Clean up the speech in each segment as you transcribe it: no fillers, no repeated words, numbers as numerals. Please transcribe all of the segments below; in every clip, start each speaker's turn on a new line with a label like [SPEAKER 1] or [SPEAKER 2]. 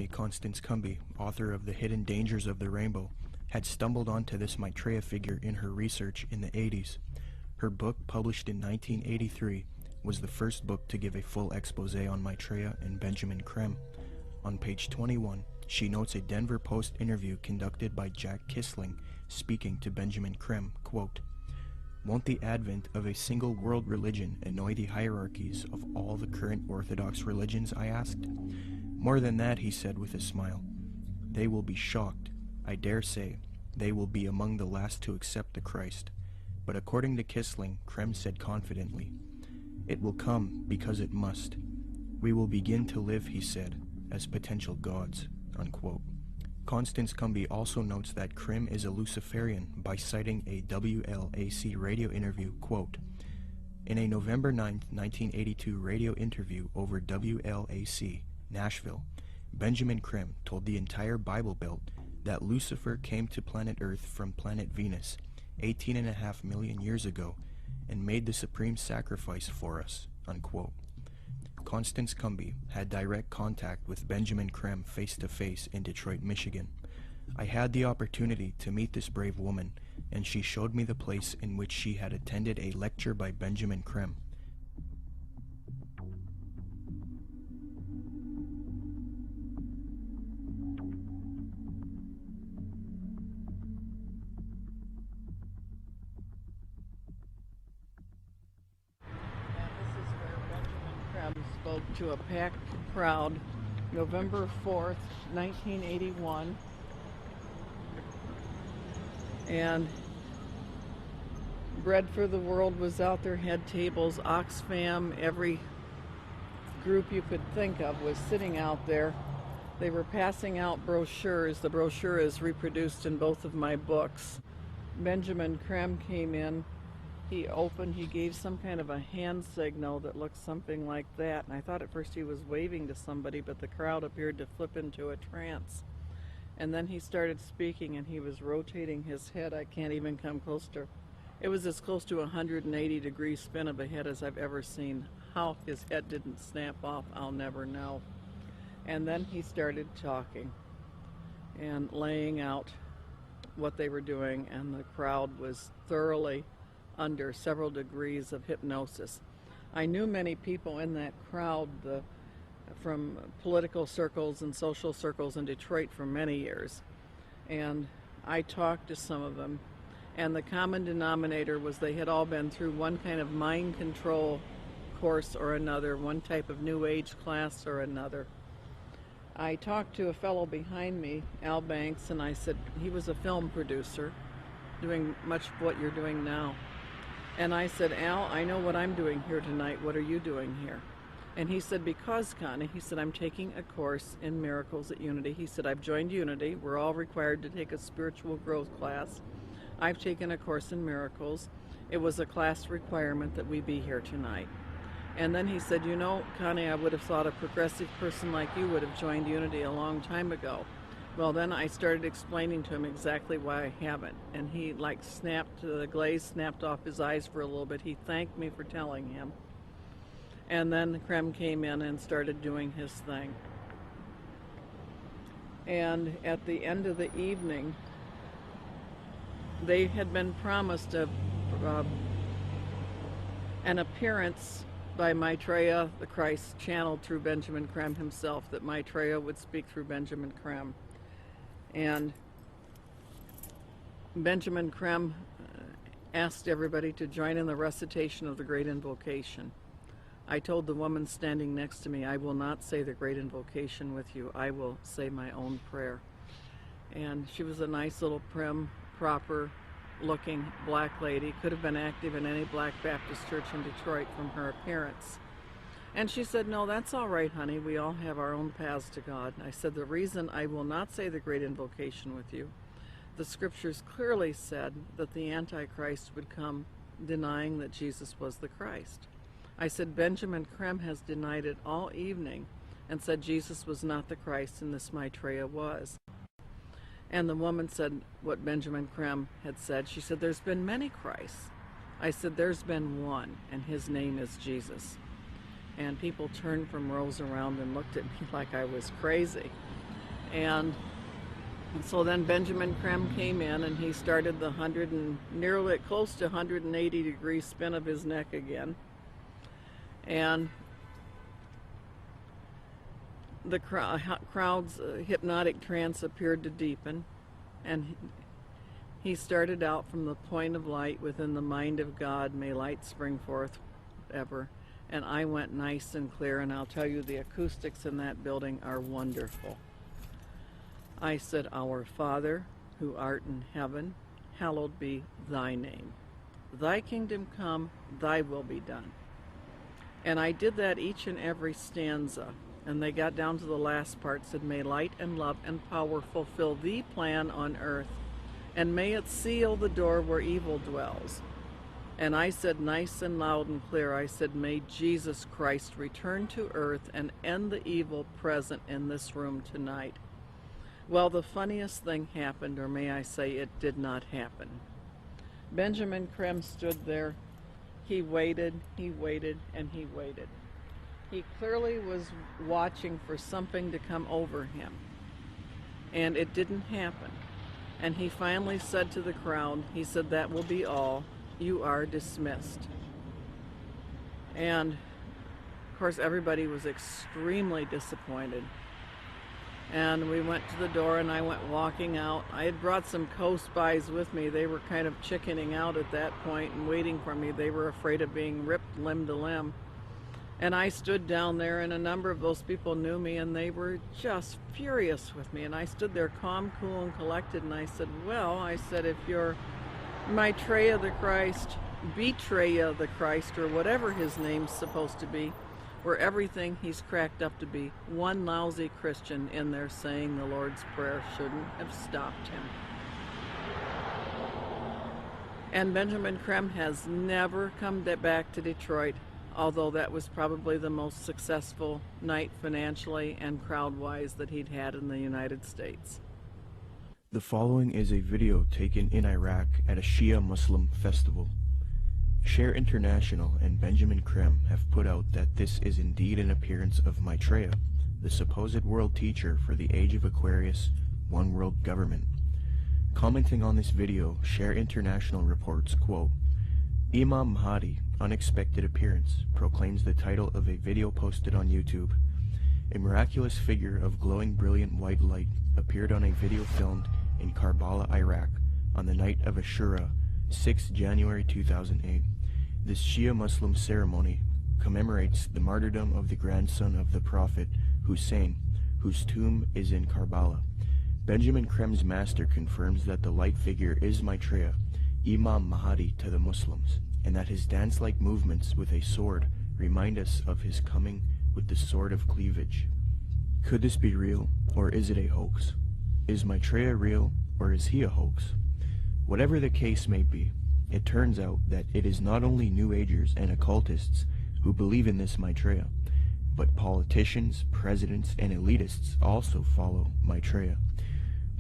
[SPEAKER 1] Constance Cumby, author of The Hidden Dangers of the Rainbow, had stumbled onto this Maitreya figure in her research in the 80s. Her book, published in 1983, was the first book to give a full expose on Maitreya and Benjamin Creme. On page 21, she notes a Denver Post interview conducted by Jack Kissling speaking to Benjamin Creme, quote, "Won't the advent of a single world religion annoy the hierarchies of all the current Orthodox religions?" I asked. "More than that," he said with a smile. "They will be shocked. I dare say they will be among the last to accept the Christ." But according to Kissling, Creme said confidently, "It will come because it must. We will begin to live," he said, "as potential gods," unquote. Constance Cumby also notes that Creme is a Luciferian by citing a WLAC radio interview, quote, "In a November 9, 1982 radio interview over WLAC, Nashville, Benjamin Creme told the entire Bible Belt that Lucifer came to planet Earth from planet Venus 18.5 million years ago and made the supreme sacrifice for us," unquote. Constance Cumby had direct contact with Benjamin Creme face-to-face in Detroit, Michigan. I had the opportunity to meet this brave woman, and she showed me the place in which she had attended a lecture by Benjamin Creme.
[SPEAKER 2] Spoke to a packed crowd November 4th, 1981, and Bread for the World was out there, had tables, Oxfam, every group you could think of was sitting out there. They were passing out brochures. The brochure is reproduced in both of my books. Benjamin Creme came in. He opened, he gave some kind of a hand signal that looked something like that, and I thought at first he was waving to somebody, but the crowd appeared to flip into a trance. And then he started speaking, and he was rotating his head. I can't even come close to, it was as close to a 180-degree spin of a head as I've ever seen. How his head didn't snap off, I'll never know. And then he started talking and laying out what they were doing, and the crowd was thoroughly under several degrees of hypnosis. I knew many people in that crowd from political circles and social circles in Detroit for many years, and I talked to some of them, and the common denominator was they had all been through one kind of mind control course or another, one type of New Age class or another. I talked to a fellow behind me, Al Banks, and I said, he was a film producer doing much of what you're doing now. And I said, "Al, I know what I'm doing here tonight. What are you doing here?" And he said, "Because, Connie," he said, "I'm taking a course in miracles at Unity." He said, "I've joined Unity. We're all required to take a spiritual growth class. I've taken a course in miracles. It was a class requirement that we be here tonight." And then he said, "You know, Connie, I would have thought a progressive person like you would have joined Unity a long time ago." Well, then I started explaining to him exactly why I haven't, and he snapped, the glaze snapped off his eyes for a little bit. He thanked me for telling him. And then Creme came in and started doing his thing. And at the end of the evening, they had been promised an appearance by Maitreya, the Christ, channeled through Benjamin Creme himself, that Maitreya would speak through Benjamin Creme. And Benjamin Creme asked everybody to join in the recitation of the Great Invocation. I told the woman standing next to me, "I will not say the Great Invocation with you. I will say my own prayer." And she was a nice little prim, proper looking black lady, could have been active in any Black Baptist church in Detroit from her appearance. And she said, "No, that's all right, honey. We all have our own paths to God." I said, "The reason I will not say the Great Invocation with you, the scriptures clearly said that the Antichrist would come denying that Jesus was the Christ." I said, "Benjamin Creme has denied it all evening and said Jesus was not the Christ and this Maitreya was." And the woman said what Benjamin Creme had said. She said, "There's been many Christs." I said, "There's been one, and his name is Jesus." And people turned from rows around and looked at me like I was crazy. And so then Benjamin Creme came in, and he started the nearly close to 180-degree spin of his neck again. And the crowd's hypnotic trance appeared to deepen, and he started out from the point of light within the mind of God, may light spring forth ever. And I went nice and clear, and I'll tell you, the acoustics in that building are wonderful. I said, Our Father, who art in heaven, hallowed be thy name. Thy kingdom come, thy will be done. And I did that each and every stanza. And they got down to the last part, said, May light and love and power fulfill thee plan on earth, and may it seal the door where evil dwells. And I said nice and loud and clear, I said, May Jesus Christ return to earth and end the evil present in this room tonight. Well, the funniest thing happened, or may I say it did not happen. Benjamin Creme stood there. He waited, and he waited. He clearly was watching for something to come over him. And it didn't happen. And he finally said to the crowd, he said, That will be all. You are dismissed. And, of course, everybody was extremely disappointed. And we went to the door, and I went walking out. I had brought some co-spies with me. They were kind of chickening out at that point and waiting for me. They were afraid of being ripped limb to limb. And I stood down there, and a number of those people knew me, and they were just furious with me. And I stood there calm, cool, and collected, and I said, well, I said, if you're Maitreya the Christ, Betreya the Christ, or whatever his name's supposed to be, or everything he's cracked up to be, one lousy Christian in there saying the Lord's Prayer shouldn't have stopped him. And Benjamin Creme has never come back to Detroit, although that was probably the most successful night financially and crowd-wise that he'd had in the United States.
[SPEAKER 1] The following is a video taken in Iraq at a Shia Muslim festival. Share International and Benjamin Creme have put out that this is indeed an appearance of Maitreya, the supposed world teacher for the age of Aquarius, one world government. Commenting on this video, Share International reports, quote, Imam Mahdi, unexpected appearance, proclaims the title of a video posted on YouTube. A miraculous figure of glowing brilliant white light appeared on a video filmed in Karbala, Iraq, on the night of Ashura, 6 January 2008. This Shia Muslim ceremony commemorates the martyrdom of the grandson of the Prophet, Hussein, whose tomb is in Karbala. Benjamin Creme's master confirms that the light figure is Maitreya, Imam Mahdi to the Muslims, and that his dance-like movements with a sword remind us of his coming with the sword of cleavage. Could this be real, or is it a hoax? Is Maitreya real, or is he a hoax? Whatever the case may be, it turns out that it is not only New Agers and occultists who believe in this Maitreya, but politicians, presidents, and elitists also follow Maitreya.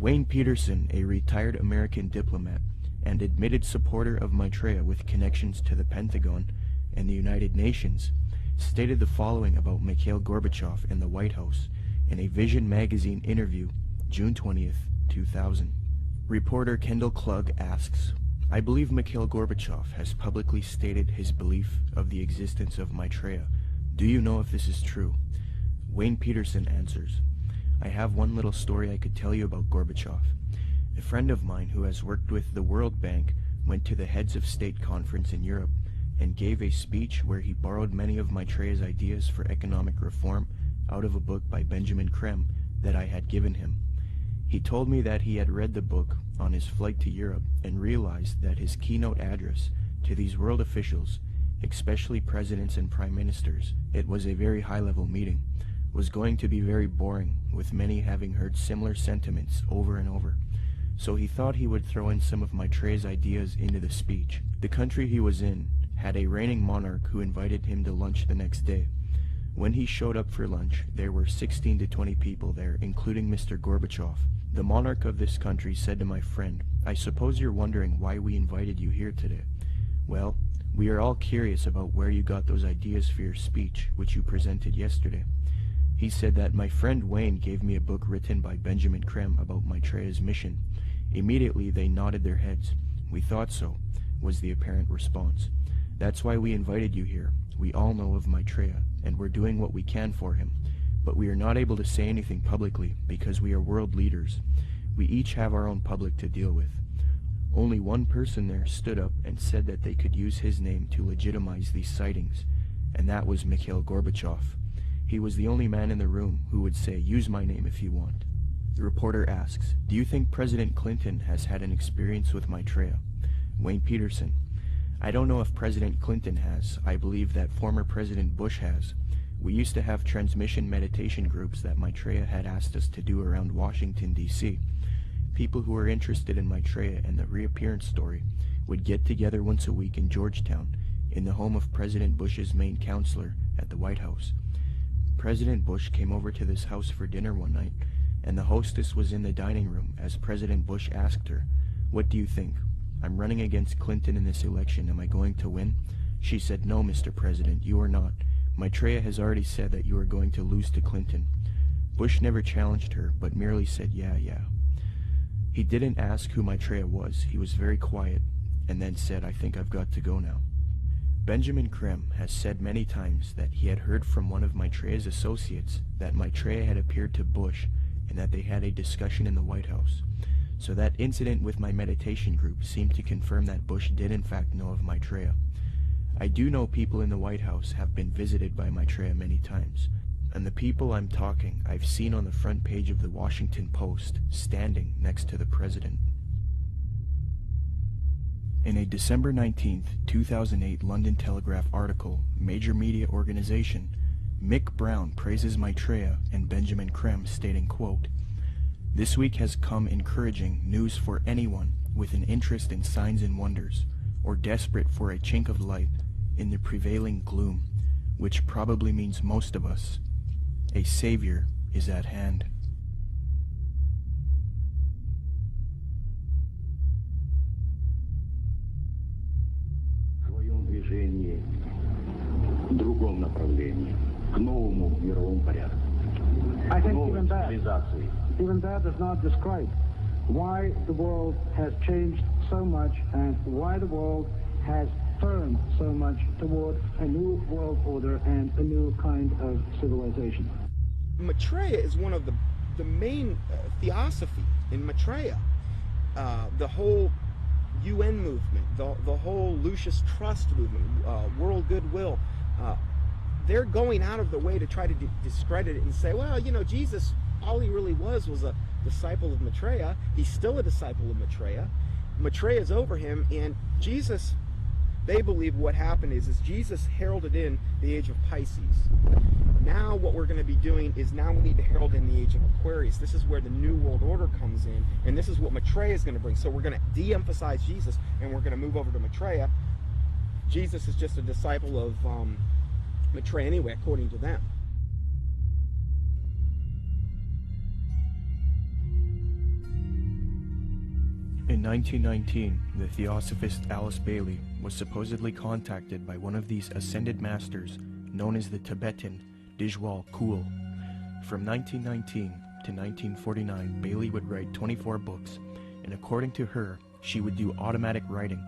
[SPEAKER 1] Wayne Peterson, a retired American diplomat and admitted supporter of Maitreya with connections to the Pentagon and the United Nations, stated the following about Mikhail Gorbachev and the White House in a Vision magazine interview, June 20th, 2000. Reporter Kendall Klug asks, I believe Mikhail Gorbachev has publicly stated his belief of the existence of Maitreya. Do you know if this is true? Wayne Peterson answers, I have one little story I could tell you about Gorbachev. A friend of mine who has worked with the World Bank went to the Heads of State Conference in Europe and gave a speech where he borrowed many of Maitreya's ideas for economic reform out of a book by Benjamin Creme that I had given him. He told me that he had read the book on his flight to Europe and realized that his keynote address to these world officials, especially presidents and prime ministers, it was a very high-level meeting, was going to be very boring, with many having heard similar sentiments over and over. So he thought he would throw in some of Maitreya's ideas into the speech. The country he was in had a reigning monarch who invited him to lunch the next day. When he showed up for lunch, there were 16 to 20 people there, including Mr. Gorbachev. The monarch of this country said to my friend, I suppose you're wondering why we invited you here today. Well, we are all curious about where you got those ideas for your speech, which you presented yesterday. He said that my friend Wayne gave me a book written by Benjamin Creme about Maitreya's mission. Immediately they nodded their heads. We thought so, was the apparent response. That's why we invited you here. We all know of Maitreya, and we're doing what we can for him. But we are not able to say anything publicly because we are world leaders. We each have our own public to deal with. Only one person there stood up and said that they could use his name to legitimize these sightings, and that was Mikhail Gorbachev. He was the only man in the room who would say, "Use my name if you want." The reporter asks, "Do you think President Clinton has had an experience with Maitreya?" Wayne Peterson: "I don't know if President Clinton has. I believe that former President Bush has. We used to have transmission meditation groups that Maitreya had asked us to do around Washington, D.C. People who were interested in Maitreya and the reappearance story would get together once a week in Georgetown, in the home of President Bush's main counselor at the White House. President Bush came over to this house for dinner one night, and the hostess was in the dining room as President Bush asked her, 'What do you think? I'm running against Clinton in this election. Am I going to win?' She said, 'No, Mr. President, you are not. Maitreya has already said that you are going to lose to Clinton.' Bush never challenged her, but merely said, 'Yeah. He didn't ask who Maitreya was. He was very quiet, and then said, 'I think I've got to go now.'" Benjamin Creme has said many times that he had heard from one of Maitreya's associates that Maitreya had appeared to Bush and that they had a discussion in the White House. So that incident with my meditation group seemed to confirm that Bush did in fact know of Maitreya. I do know people in the White House have been visited by Maitreya many times, and the people I'm talking I've seen on the front page of the Washington Post, standing next to the president. In a December 19, 2008 London Telegraph article, major media organization, Mick Brown praises Maitreya and Benjamin Creme, stating, quote, "This week has come encouraging news for anyone with an interest in signs and wonders, or desperate for a chink of light in the prevailing gloom, which probably means most of us. A savior is at hand."
[SPEAKER 3] В другом направлении, к новому мировому порядку.
[SPEAKER 4] I think even that does not describe why the world has changed so much and why the world has turned so much toward a new world order and a new kind of civilization.
[SPEAKER 5] Maitreya is one of the main theosophy in Maitreya. The whole UN movement, the whole Lucis Trust movement, world goodwill, they're going out of the way to try to discredit it and say, well, you know, Jesus, all he really was a disciple of Maitreya. He's still a disciple of Maitreya. Maitreya is over him, and Jesus, they believe what happened is Jesus heralded in the age of Pisces. Now what we're going to be doing is now we need to herald in the age of Aquarius. This is where the New World Order comes in, and this is what Maitreya is going to bring. So we're going to de-emphasize Jesus, and we're going to move over to Maitreya. Jesus is just a disciple of Maitreya anyway, according to them.
[SPEAKER 1] In 1919, the theosophist Alice Bailey was supposedly contacted by one of these ascended masters known as the Tibetan Dijwal Kul. From 1919 to 1949, Bailey would write 24 books, and according to her, she would do automatic writing,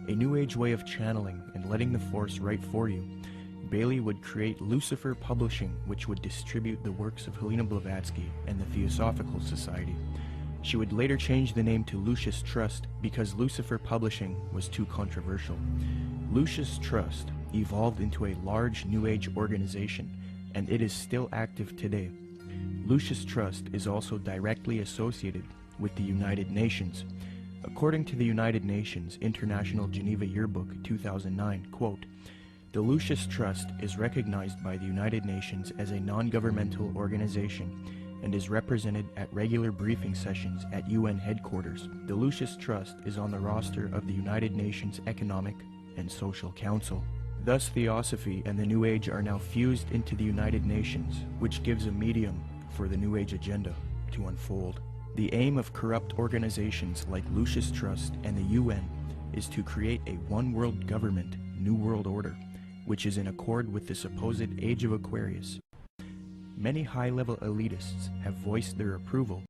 [SPEAKER 1] a new age way of channeling and letting the force write for you. Bailey would create Lucifer Publishing, which would distribute the works of Helena Blavatsky and the Theosophical Society. She would later change the name to Lucis Trust because Lucifer Publishing was too controversial. Lucis Trust evolved into a large New Age organization, and it is still active today. Lucis Trust is also directly associated with the United Nations. According to the United Nations International Geneva Yearbook 2009, quote, "The Lucis Trust is recognized by the United Nations as a non-governmental organization and is represented at regular briefing sessions at UN headquarters. The Lucis Trust is on the roster of the United Nations Economic and Social Council." Thus, Theosophy and the New Age are now fused into the United Nations, which gives a medium for the New Age agenda to unfold. The aim of corrupt organizations like Lucis Trust and the UN is to create a one-world government, New World Order, which is in accord with the supposed Age of Aquarius. Many high-level elitists have voiced their approval